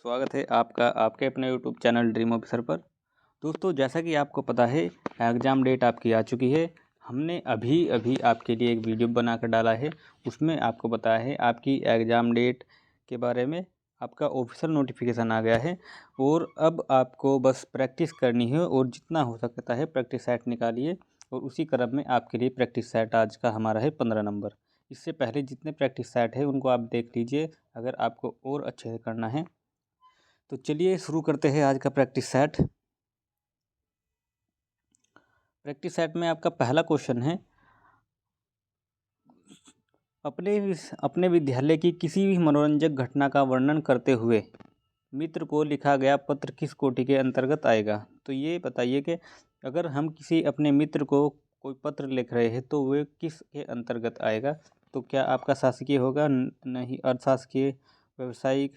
स्वागत है आपका आपके अपने यूट्यूब चैनल ड्रीम ऑफिसर पर। दोस्तों, जैसा कि आपको पता है एग्ज़ाम डेट आपकी आ चुकी है। हमने अभी अभी आपके लिए एक वीडियो बनाकर डाला है। उसमें आपको बताया है आपकी एग्ज़ाम डेट के बारे में। आपका ऑफिशियल नोटिफिकेशन आ गया है और अब आपको बस प्रैक्टिस करनी है और जितना हो सकता है प्रैक्टिस सेट निकालिए। और उसी क्रम में आपके लिए प्रैक्टिस सेट आज का हमारा है 15 नंबर। इससे पहले जितने प्रैक्टिस सेट है उनको आप देख लीजिए अगर आपको और अच्छे से करना है। तो चलिए शुरू करते हैं आज का प्रैक्टिस सेट। प्रैक्टिस सेट में आपका पहला क्वेश्चन है, अपने विद्यालय की किसी भी मनोरंजक घटना का वर्णन करते हुए मित्र को लिखा गया पत्र किस कोटि के अंतर्गत आएगा। तो ये बताइए कि अगर हम किसी अपने मित्र को कोई पत्र लिख रहे हैं तो वह किस के अंतर्गत आएगा। तो क्या आपका शासकीय होगा, नहीं अर्थशासकीय, व्यावसायिक,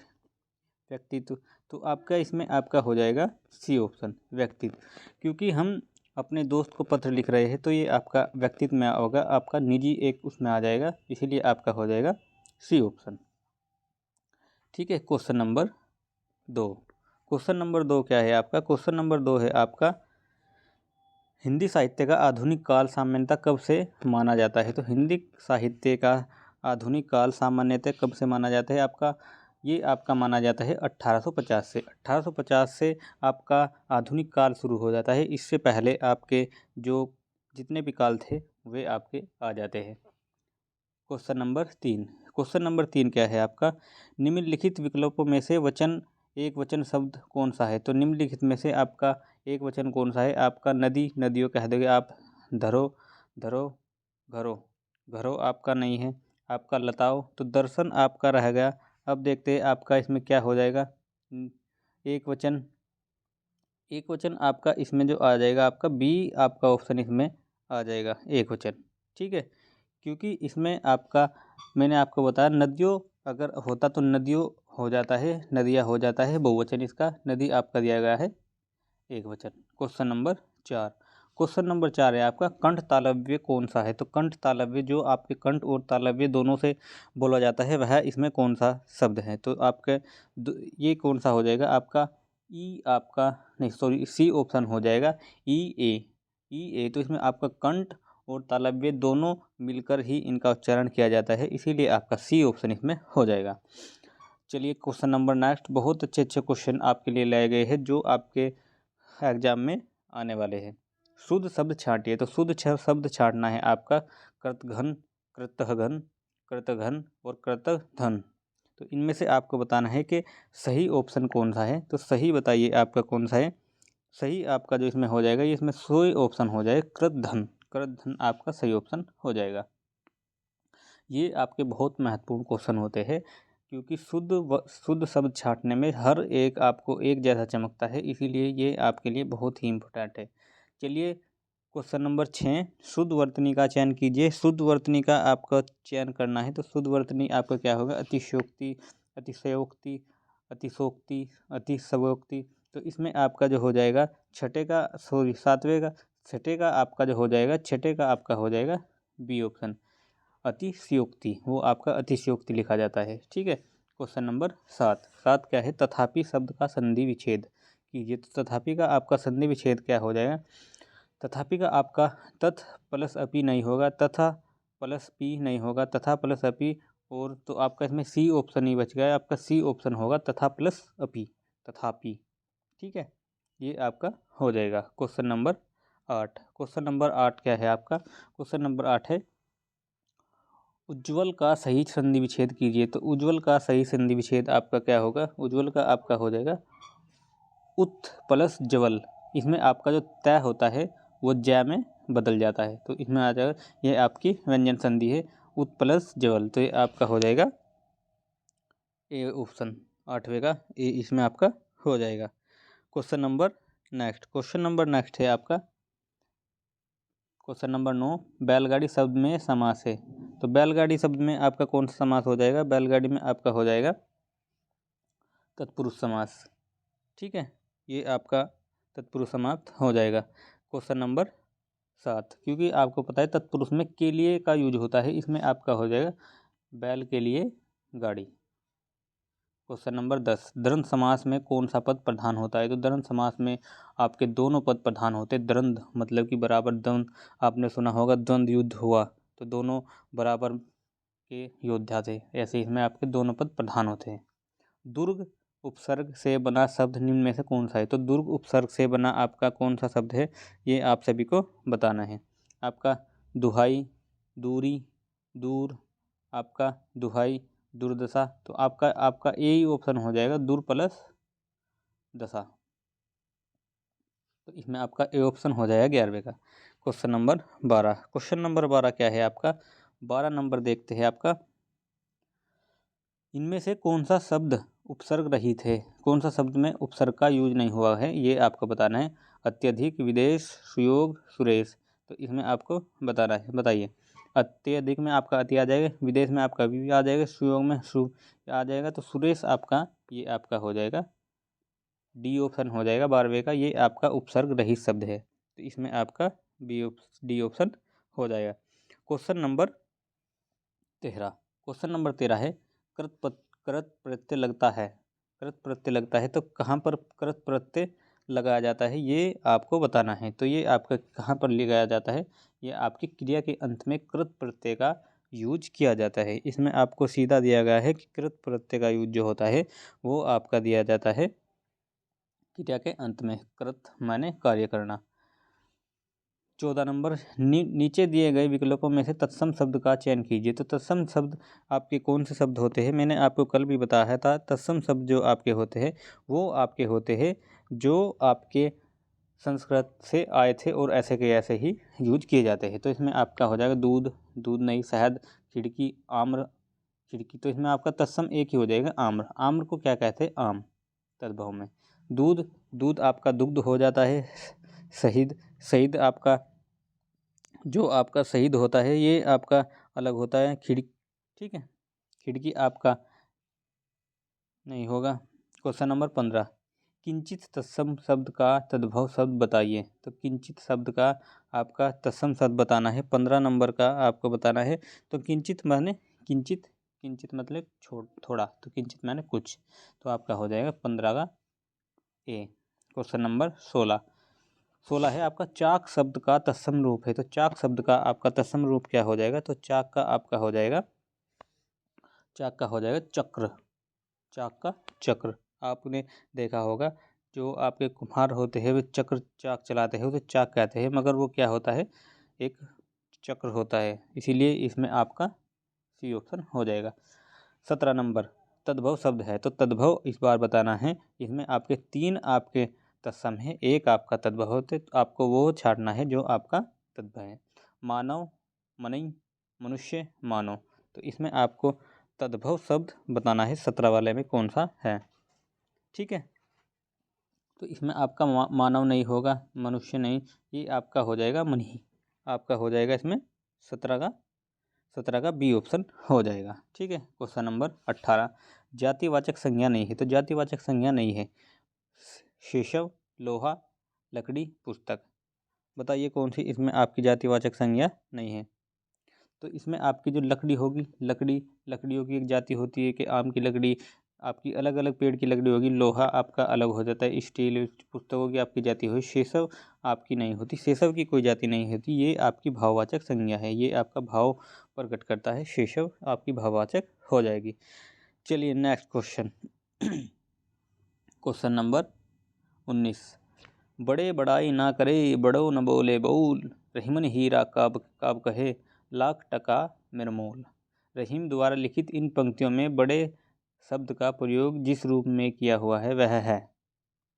व्यक्तित्व। तो आपका इसमें आपका हो जाएगा सी ऑप्शन, व्यक्तित्व। क्योंकि हम अपने दोस्त को पत्र लिख रहे हैं तो ये आपका व्यक्तित्व में होगा, आपका निजी एक उसमें आ जाएगा, इसीलिए आपका हो जाएगा सी ऑप्शन। ठीक है। Question number 2। क्वेश्चन नंबर 2 क्या है आपका? क्वेश्चन नंबर 2 है आपका, हिंदी साहित्य का आधुनिक काल सामान्यतः कब से माना जाता है। तो हिंदी साहित्य का आधुनिक काल सामान्यतः कब से माना जाता है आपका? ये आपका माना जाता है 1850 से। 1850 से आपका आधुनिक काल शुरू हो जाता है। इससे पहले आपके जो जितने भी काल थे वे आपके आ जाते हैं। Question number 3। क्वेश्चन नंबर 3 क्या है आपका? निम्नलिखित विकल्पों में से एक वचन शब्द कौन सा है। तो निम्नलिखित में से आपका एक वचन कौन सा है? आपका नदी, नदियों कह दोगे आप। धरो, धरो, घरो, घरो आपका नहीं है। आपका लताओ, तो दर्शन आपका रह गया। अब देखते हैं आपका इसमें क्या हो जाएगा। एक वचन, एक वचन आपका इसमें जो आ जाएगा आपका बी आपका ऑप्शन इसमें आ जाएगा, एक वचन। ठीक है। क्योंकि इसमें आपका मैंने आपको बताया नदियों अगर होता तो नदियों हो जाता है, नदियाँ हो जाता है बहुवचन, इसका नदी आपका दिया गया है एक वचन। Question number 4। क्वेश्चन नंबर 4 है आपका, कंठ तालव्य कौन सा है। तो कंठ तालव्य जो आपके कंठ और तालव्य दोनों से बोला जाता है वह इसमें कौन सा शब्द है। तो आपके ये कौन सा हो जाएगा आपका? ई आपका नहीं, सॉरी, सी ऑप्शन हो जाएगा, ई ए। ई ए, तो इसमें आपका कंठ और तालव्य दोनों मिलकर ही इनका उच्चारण किया जाता है, इसीलिए आपका सी ऑप्शन इसमें हो जाएगा। चलिए क्वेश्चन नंबर नेक्स्ट। बहुत अच्छे अच्छे क्वेश्चन आपके लिए लाए गए हैं जो आपके एग्जाम में आने वाले हैं। शुद्ध शब्द छांटिए। तो शुद्ध शब्द छांटना है आपका कृतघ्न, कृतघ्न, कृतघ्न और कृतघ्न। तो इनमें से आपको बताना है कि सही ऑप्शन कौन सा है। तो सही बताइए आपका कौन सा है। सही आपका जो इसमें हो जाएगा, ये इसमें सही ऑप्शन हो जाएगा कृतघ्न। कृतघ्न आपका सही ऑप्शन हो जाएगा। ये आपके बहुत महत्वपूर्ण क्वेश्चन होते हैं क्योंकि शुद्ध शब्द छांटने में हर एक आपको एक जैसा चमकता है, इसीलिए ये आपके लिए बहुत ही इम्पोर्टेंट है। चलिए क्वेश्चन नंबर 6, शुद्ध वर्तनी का चयन कीजिए। शुद्ध वर्तनी का आपका चयन करना है। तो शुद्ध वर्तनी आपका क्या होगा? अतिशयोक्ति, अतिशयोक्ति, अतिशोक्ति, अतिशयोक्ति। तो इसमें आपका जो हो जाएगा छठे का, सॉरी सातवें का, छठे का आपका जो हो जाएगा, छठे का आपका हो जाएगा बी ऑप्शन, अतिशयोक्ति। वो आपका अतिशयोक्ति लिखा जाता है। ठीक है। Question number 7। 7 क्या है? तथापि शब्द का संधि विच्छेद कीजिए। तो तथापि का आपका संधि विच्छेद क्या हो जाएगा? तथापि का आपका तथ प्लस अपि नहीं होगा, तथा प्लस पी नहीं होगा, तथा प्लस अपि, और तो आपका इसमें सी ऑप्शन ही बच गया है। आपका सी ऑप्शन होगा तथा प्लस अपि, तथापि। ठीक है। ये आपका हो जाएगा क्वेश्चन नंबर 8। क्वेश्चन नंबर 8 क्या है आपका? क्वेश्चन नंबर 8 है, उज्ज्वल का सही संधि विच्छेद कीजिए। तो उज्ज्वल का सही संधि विच्छेद आपका क्या होगा? उज्ज्वल का आपका हो जाएगा उत प्लस ज्वल। इसमें आपका जो तय होता है वो जय में बदल जाता है, तो इसमें आ जाएगा, ये आपकी व्यंजन संधि है, उत प्लस ज्वल। तो ये आपका हो जाएगा ए ऑप्शन, 8वें का ए इसमें आपका हो जाएगा। Question number next. Question number next है आपका क्वेश्चन नंबर 9, बैलगाड़ी शब्द में समास है। तो बैलगाड़ी शब्द में आपका कौन सा समास हो जाएगा? बैलगाड़ी में आपका हो जाएगा तत्पुरुष समास। ठीक है। ये आपका तत्पुरुष समास हो जाएगा। क्वेश्चन नंबर 7, क्योंकि आपको पता है तत्पुरुष में के लिए का यूज होता है, इसमें आपका हो जाएगा बैल के लिए गाड़ी। क्वेश्चन नंबर 10, द्वंद्व समास में कौन सा पद प्रधान होता है? तो द्वंद्व समास में आपके दोनों पद प्रधान होते हैं। द्वंद्व मतलब कि बराबर, द्वंद्व आपने सुना होगा, द्वंद्व युद्ध हुआ तो दोनों बराबर के योद्धा थे, ऐसे इसमें आपके दोनों पद प्रधान होते हैं। दुर्ग उपसर्ग से बना शब्द निम्न में से कौन सा है? तो दुर्ग उपसर्ग से बना आपका कौन सा शब्द है, ये आप सभी को बताना है। आपका दुहाई, दूरी, दूर, आपका दुहाई, दुर्दशा, तो आपका यही ऑप्शन हो जाएगा, दूर प्लस दशा। तो इसमें आपका ए ऑप्शन हो जाएगा 11वें का। क्वेश्चन नंबर 12, क्वेश्चन नंबर 12 क्या है आपका? 12 नंबर देखते हैं आपका, इनमें से कौन सा शब्द उपसर्ग रहित है? कौन सा शब्द में उपसर्ग का यूज नहीं हुआ है, ये आपको बताना है। अत्यधिक, विदेश, सुयोग, सुरेश, तो इसमें आपको बताना है। बताइए, अत्यधिक में आपका अति आ जाएगा, विदेश में आपका भी आ जाएगा, सुयोग में सु आ जाएगा, तो सुरेश आपका ये आपका हो जाएगा डी ऑप्शन हो जाएगा 12वें का, ये आपका उपसर्ग रहित शब्द है, तो इसमें आपका डी ऑप्शन हो जाएगा। क्वेश्चन नंबर 13, क्वेश्चन नंबर 13 है, कृत प्रत्यय लगता है, कृत प्रत्यय लगता है तो कहाँ पर कृत प्रत्यय लगाया जाता है, ये आपको बताना है। तो ये आपका कहाँ पर लगाया जाता है, ये आपकी क्रिया के अंत में कृत प्रत्यय का यूज किया जाता है। इसमें आपको सीधा दिया गया है कि कृत प्रत्यय का यूज जो होता है वो आपका दिया जाता है क्रिया के अंत में, कृत माने कार्य करना। 14 नंबर, नीचे दिए गए विकल्पों में से तत्सम शब्द का चयन कीजिए। तो तत्सम शब्द आपके कौन से शब्द होते हैं? मैंने आपको कल भी बताया था, तत्सम शब्द जो आपके होते हैं वो आपके होते हैं जो आपके संस्कृत से आए थे और ऐसे के ऐसे ही यूज किए जाते हैं। तो इसमें आपका हो जाएगा दूध, दूध नहीं, शहद, खिड़की, आम्र, खिड़की, तो इसमें आपका तत्सम एक ही हो जाएगा, आम्र। आम्र को क्या कहते हैं? आम, तद्भव में। दूध, दूध आपका दुग्ध हो जाता है। शहीद, शहीद आपका जो आपका शहीद होता है ये आपका अलग होता है। ठीक है, खिड़की आपका नहीं होगा। क्वेश्चन नंबर 15, किंचित तत्सम शब्द का तद्भव शब्द बताइए। तो किंचित शब्द का आपका तत्सम शब्द बताना है। 15 नंबर का आपको बताना है। तो किंचित माने किंचित, किंचित मतलब थोड़ा, तो किंचित माने कुछ, तो आपका हो जाएगा 15 का ए। क्वेश्चन नंबर 16 है आपका, चाक शब्द का तत्सम रूप है। तो चाक शब्द का आपका तत्सम रूप क्या हो जाएगा? तो चाक का आपका हो जाएगा, चाक का हो जाएगा चक्र, चाक का चक्र। आपने देखा होगा जो आपके कुम्हार होते हैं वे चक्र चाक चलाते हैं, उसे चाक कहते हैं, मगर वो क्या होता है? एक चक्र होता है, इसीलिए इसमें आपका सी ऑप्शन हो जाएगा। 17 नंबर, तद्भव शब्द है। तो तद्भव इस बार बताना है। इसमें आपके 3 आपके तत्सम है, एक आपका तद्भव होते, तो आपको वो छाटना है जो आपका तद्भव है। मानव, मनई, मनुष्य, मानव, तो इसमें आपको तद्भव शब्द बताना है 17 वाले में कौन सा है। ठीक है, तो इसमें आपका मानव नहीं होगा, मनुष्य नहीं, ये आपका हो जाएगा मनी, आपका हो जाएगा इसमें 17 का बी ऑप्शन हो जाएगा। ठीक है, क्वेश्चन नंबर 18, जातिवाचक संज्ञा नहीं है। तो जातिवाचक संज्ञा नहीं है, शेषव, लोहा, लकड़ी, पुस्तक, बताइए कौन सी इसमें आपकी जातिवाचक संज्ञा नहीं है? तो इसमें आपकी जो लकड़ी होगी, लकड़ियों की एक जाति होती है कि आम की लकड़ी, आपकी अलग अलग पेड़ की लकड़ी होगी। लोहा आपका अलग हो जाता है, स्टील, पुस्तकों की आपकी जाति होगी। शेषव आपकी नहीं होती, शेषव की कोई जाति नहीं होती, ये आपकी भाववाचक संज्ञा है, ये आपका भाव प्रकट करता है। शेषव आपकी भाववाचक हो जाएगी। चलिए नेक्स्ट क्वेश्चन, क्वेश्चन नंबर 19, बड़े बड़ाई ना करे, बड़ो न बोले बोल, रहीमन हीरा काब काब कहे, लाख टका मिरमोल। रहीम द्वारा लिखित इन पंक्तियों में बड़े शब्द का प्रयोग जिस रूप में किया हुआ है वह है,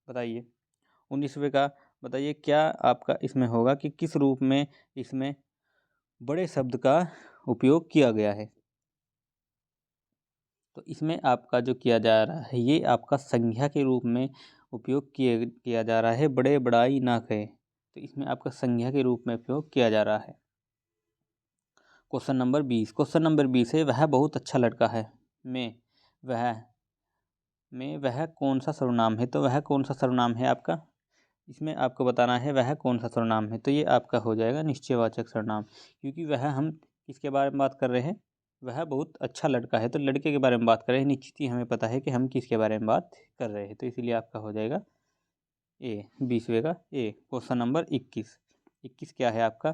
बताइए। 19वें का बताइए क्या आपका इसमें होगा कि किस रूप में इसमें बड़े शब्द का उपयोग किया गया है? तो इसमें आपका जो किया जा रहा है ये आपका संज्ञा के रूप में उपयोग किया जा रहा है, बड़े बड़ाई ना कहे, तो इसमें आपका संज्ञा के रूप में उपयोग किया जा रहा है। क्वेश्चन नंबर 20, क्वेश्चन नंबर 20 है, वह बहुत अच्छा लड़का है में वह कौन सा सर्वनाम है? तो वह कौन सा सर्वनाम है आपका? इसमें आपको बताना है वह कौन सा सर्वनाम है। तो ये आपका हो जाएगा निश्चयवाचक सर्वनाम, क्योंकि वह हम किसके बारे में बात कर रहे हैं? वह बहुत अच्छा लड़का है। तो लड़के के बारे में बात कर रहे हैं, निश्चित ही हमें पता है कि हम किसके बारे में बात कर रहे हैं, तो इसीलिए आपका हो जाएगा ए, 20वें का ए। क्वेश्चन नंबर 21 क्या है आपका?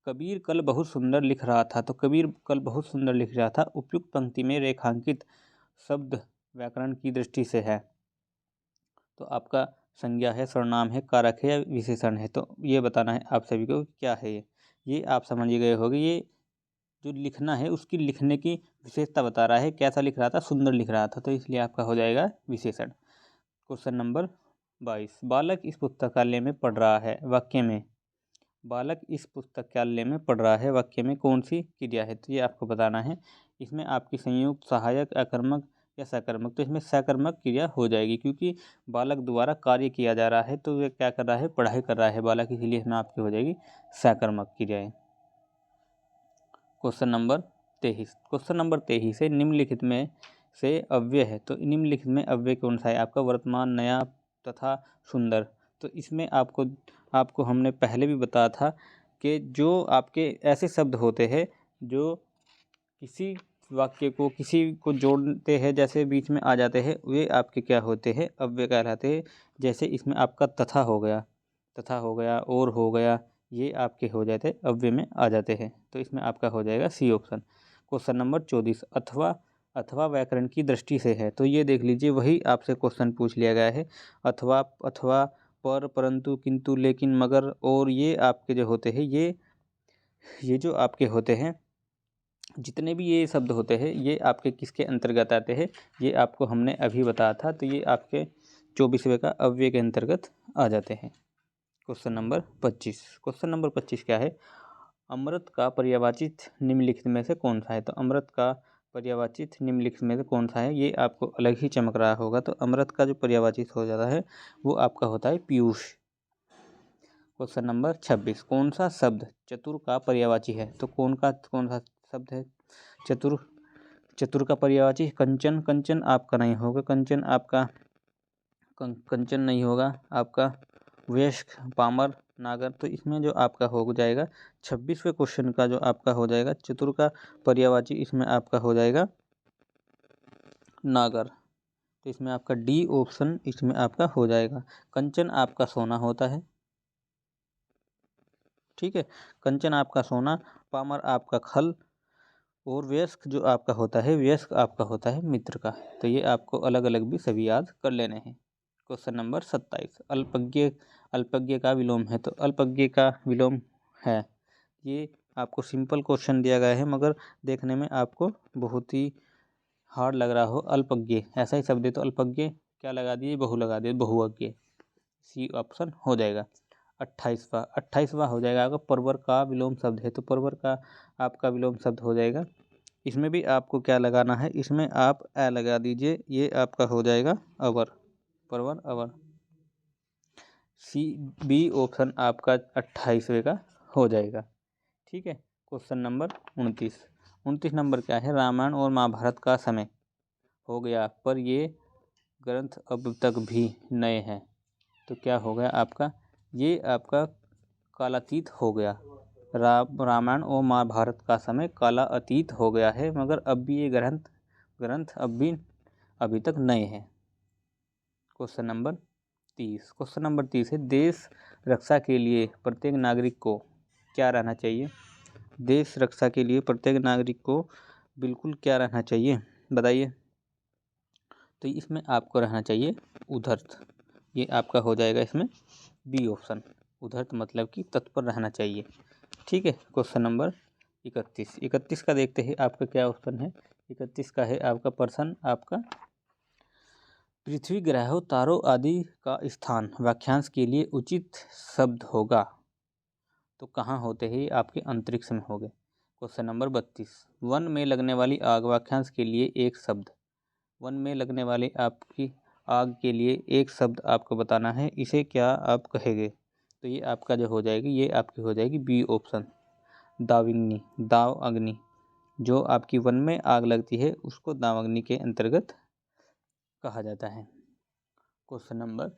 कबीर कल बहुत सुंदर लिख रहा था। तो कबीर कल बहुत सुंदर लिख रहा था, उपयुक्त पंक्ति में रेखांकित शब्द व्याकरण की दृष्टि से है। तो आपका संज्ञा है, सर्वनाम है, कारक है या विशेषण है, तो ये बताना है आप सभी को क्या है ये आप समझ गए होगे। ये जो लिखना है उसकी लिखने की विशेषता बता रहा है, कैसा लिख रहा था, सुंदर लिख रहा था, तो इसलिए आपका हो जाएगा विशेषण। क्वेश्चन नंबर 22, बालक इस पुस्तकालय में पढ़ रहा है, वाक्य में बालक इस पुस्तकालय में पढ़ रहा है वाक्य में कौन सी क्रिया है, तो ये आपको बताना है। इसमें आपकी संयुक्त, सहायक, अकर्मक या सकर्मक, तो इसमें सकर्मक क्रिया हो जाएगी क्योंकि बालक द्वारा कार्य किया जा रहा है, तो वे क्या कर रहा है, पढ़ाई कर रहा है बालक, इसीलिए इसमें आपकी हो जाएगी सकर्मक क्रियाएं। क्वेश्चन नंबर 23 है, निम्नलिखित में से अव्यय है। तो निम्नलिखित में अव्यय कौन सा है आपका? वर्तमान, नया तथा सुंदर। तो इसमें आपको हमने पहले भी बताया था कि जो आपके ऐसे शब्द होते हैं जो किसी वाक्य को किसी को जोड़ते हैं, जैसे बीच में आ जाते हैं, वे आपके क्या होते हैं? अव्यय कहलाते हैं। जैसे इसमें आपका तथा हो गया और हो गया, ये आपके हो जाते हैं, अव्यय में आ जाते हैं, तो इसमें आपका हो जाएगा सी ऑप्शन। क्वेश्चन नंबर 24, अथवा व्याकरण की दृष्टि से है। तो ये देख लीजिए, वही आपसे क्वेश्चन पूछ लिया गया है। अथवा, पर, परंतु, किंतु, लेकिन, मगर, और ये आपके जो होते हैं, ये जो आपके होते हैं, जितने भी ये शब्द होते हैं, ये आपके किसके अंतर्गत आते हैं? ये आपको हमने अभी बताया था, तो ये आपके 24वें का अव्यय के अंतर्गत आ जाते हैं। क्वेश्चन नंबर 25 क्या है? अमृत का पर्यायवाचित निम्नलिखित में से कौन सा है? तो अमृत का पर्यायवाचित निम्नलिखित में से कौन सा है? ये आपको अलग ही चमक रहा होगा। तो अमृत का जो पर्यायवाचित हो जाता है वो आपका होता है पीयूष। क्वेश्चन नंबर 26, कौन सा शब्द चतुर का पर्यायवाची है? तो कौन सा शब्द है चतुर का पर्यायवाची? कंचन आपका नहीं होगा, कंचन नहीं होगा आपका। वयस्क, पामर, नागर, तो इसमें जो आपका हो जाएगा 26वें क्वेश्चन का जो आपका हो जाएगा चतुर का पर्यायवाची, इसमें आपका हो जाएगा नागर। तो इसमें आपका डी ऑप्शन इसमें आपका हो जाएगा। कंचन आपका सोना होता है, ठीक है, कंचन आपका सोना, पामर आपका खल, और वयस्क जो आपका होता है, वयस्क आपका होता है मित्र का। तो ये आपको अलग अलग भी सभी याद कर लेने हैं। क्वेश्चन नंबर 27, अल्पज्ञ का विलोम है। तो अल्पज्ञ का विलोम है, ये आपको सिंपल क्वेश्चन दिया गया है, मगर देखने में आपको बहुत ही हार्ड लग रहा हो। अल्पज्ञ ऐसा ही शब्द है, तो अल्पज्ञ क्या लगा दिए? बहु लगा दिए, बहुअज्ञ, सी ऑप्शन हो जाएगा। 28वां हो जाएगा आपका परवर का विलोम शब्द है। तो परवर का आपका विलोम शब्द हो जाएगा, इसमें भी आपको क्या लगाना है? इसमें आप ए लगा दीजिए, ये आपका हो जाएगा अवर, परवर, अवर। सी, बी ऑप्शन आपका 28वें का हो जाएगा, ठीक है। क्वेश्चन नंबर 29 नंबर क्या है? रामायण और महाभारत का समय हो गया, पर ये ग्रंथ अब तक भी नए हैं। तो क्या हो गया आपका? ये आपका कालातीत हो गया। रामायण और महाभारत का समय काला अतीत हो गया है, मगर अब भी ये ग्रंथ अभी तक नए हैं। क्वेश्चन नंबर 30 है, देश रक्षा के लिए प्रत्येक नागरिक को क्या रहना चाहिए? देश रक्षा के लिए प्रत्येक नागरिक को बिल्कुल क्या रहना चाहिए, बताइए। तो इसमें आपको रहना चाहिए उद्धत, ये आपका हो जाएगा इसमें बी ऑप्शन। उद्धत मतलब कि तत्पर रहना चाहिए, ठीक है। क्वेश्चन नंबर 31 का देखते हैं आपका क्या ऑप्शन है। 31 का है आपका प्रश्न, आपका पृथ्वी, ग्रहों, तारों आदि का स्थान वाक्यांश के लिए उचित शब्द होगा, तो कहाँ होते हैं? आपके अंतरिक्ष में होंगे। क्वेश्चन नंबर 32, वन में लगने वाली आग वाक्यांश के लिए एक शब्द। वन में लगने वाली आपकी आग के लिए एक शब्द आपको बताना है, इसे क्या आप कहेंगे? तो ये आपका जो हो जाएगी, ये आपकी हो जाएगी बी ऑप्शन, दावाग्नि, दाव अग्नि। जो आपकी वन में आग लगती है उसको दावाग्नि के अंतर्गत कहा जाता है। क्वेश्चन नंबर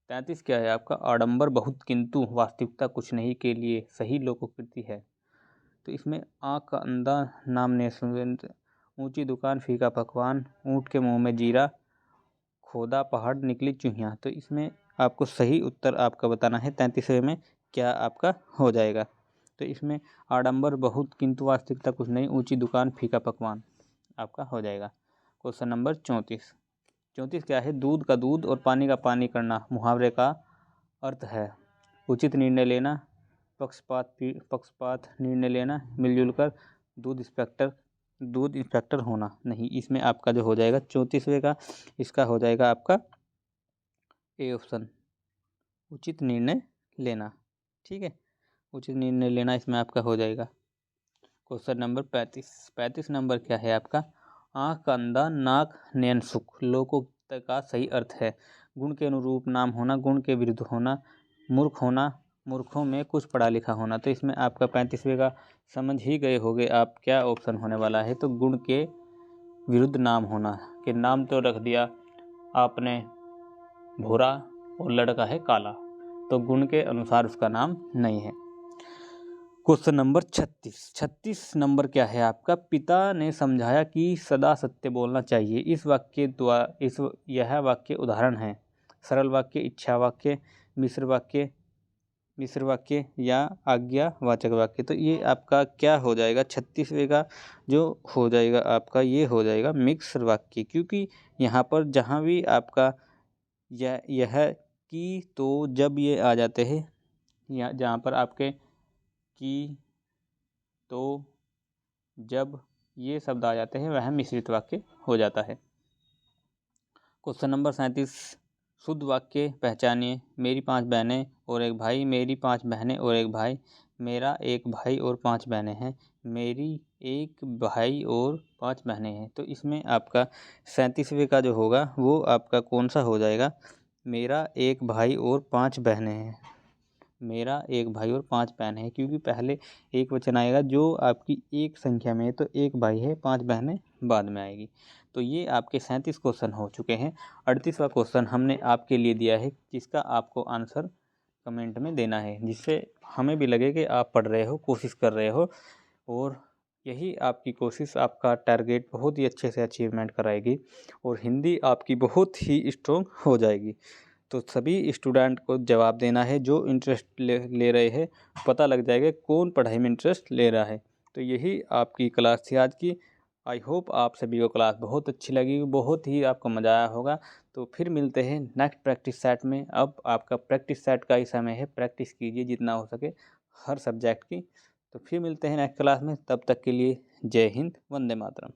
33 क्या है आपका? आडंबर बहुत किंतु वास्तविकता कुछ नहीं के लिए सही लोकोक्ति है। तो इसमें आँख का अंधा नाम ने सुगंध, ऊंची दुकान फीका पकवान, ऊँट के मुंह में जीरा, खोदा पहाड़ निकली चूहियाँ। तो इसमें आपको सही उत्तर आपका बताना है 33वें में क्या आपका हो जाएगा। तो इसमें आडंबर बहुत किंतु वास्तविकता कुछ नहीं, ऊंची दुकान फीका पकवान आपका हो जाएगा। Question number 34। 34 क्या है? दूध का दूध और पानी का पानी करना मुहावरे का अर्थ है उचित निर्णय लेना, पक्षपात निर्णय लेना, मिलजुल कर, दूध इंस्पेक्टर होना। नहीं, इसमें आपका जो हो जाएगा 34वें का, इसका हो जाएगा आपका ए ऑप्शन, उचित निर्णय लेना। ठीक है, उचित निर्णय लेना इसमें आपका हो जाएगा। Question number 35। 35 नंबर क्या है आपका? आँख का अंधा नाक नयन सुख लोकोक्त का सही अर्थ है गुण के अनुरूप नाम होना, गुण के विरुद्ध होना, मूर्ख होना, मूर्खों में कुछ पढ़ा लिखा होना। तो इसमें आपका 35वें का समझ ही गए होगे आप क्या ऑप्शन होने वाला है। तो गुण के विरुद्ध नाम होना, कि नाम तो रख दिया आपने भूरा और लड़का है काला, तो गुण के अनुसार उसका नाम नहीं है। Question number 36। 36 नंबर क्या है आपका? पिता ने समझाया कि सदा सत्य बोलना चाहिए। इस वाक्य द्वारा यह वाक्य उदाहरण है। सरल वाक्य, इच्छा वाक्य, मिश्र वाक्य या आज्ञावाचक वाक्य। तो ये आपका क्या हो जाएगा? 36वें का जो हो जाएगा आपका, ये हो जाएगा मिक्स वाक्य, क्योंकि यहाँ पर जहाँ भी आपका यह कि, तो, जब ये आ जाते हैं, या जहाँ पर आपके कि, तो, जब ये शब्द आ जाते हैं वह मिश्रित वाक्य हो जाता है। Question number 37। शुद्ध वाक्य पहचानिए। मेरी 5 बहनें और एक भाई, मेरी 5 बहनें और एक भाई, मेरा एक भाई और 5 बहनें हैं, मेरी एक भाई और 5 बहनें हैं। तो इसमें आपका 37वें का जो होगा वो आपका कौन सा हो जाएगा? मेरा एक भाई और 5 बहनें हैं, मेरा एक भाई और 5 बहनें हैं, क्योंकि पहले एक वचन आएगा जो आपकी एक संख्या में है, तो एक भाई है, 5 बहनें बाद में आएगी। तो ये आपके 37 क्वेश्चन हो चुके हैं। 38वां क्वेश्चन हमने आपके लिए दिया है, जिसका आपको आंसर कमेंट में देना है, जिससे हमें भी लगे कि आप पढ़ रहे हो, कोशिश कर रहे हो, और यही आपकी कोशिश आपका टारगेट बहुत ही अच्छे से अचीवमेंट कराएगी और हिंदी आपकी बहुत ही स्ट्रॉन्ग हो जाएगी। तो सभी स्टूडेंट को जवाब देना है, जो इंटरेस्ट ले रहे हैं, पता लग जाएगा कौन पढ़ाई में इंटरेस्ट ले रहा है। तो यही आपकी क्लास थी आज की। आई होप आप सभी को क्लास बहुत अच्छी लगी, बहुत ही आपको मज़ा आया होगा। तो फिर मिलते हैं नेक्स्ट प्रैक्टिस सेट में। अब आपका प्रैक्टिस सेट का ही समय है, प्रैक्टिस कीजिए जितना हो सके हर सब्जेक्ट की। तो फिर मिलते हैं नेक्स्ट क्लास में, तब तक के लिए जय हिंद, वंदे मातरम।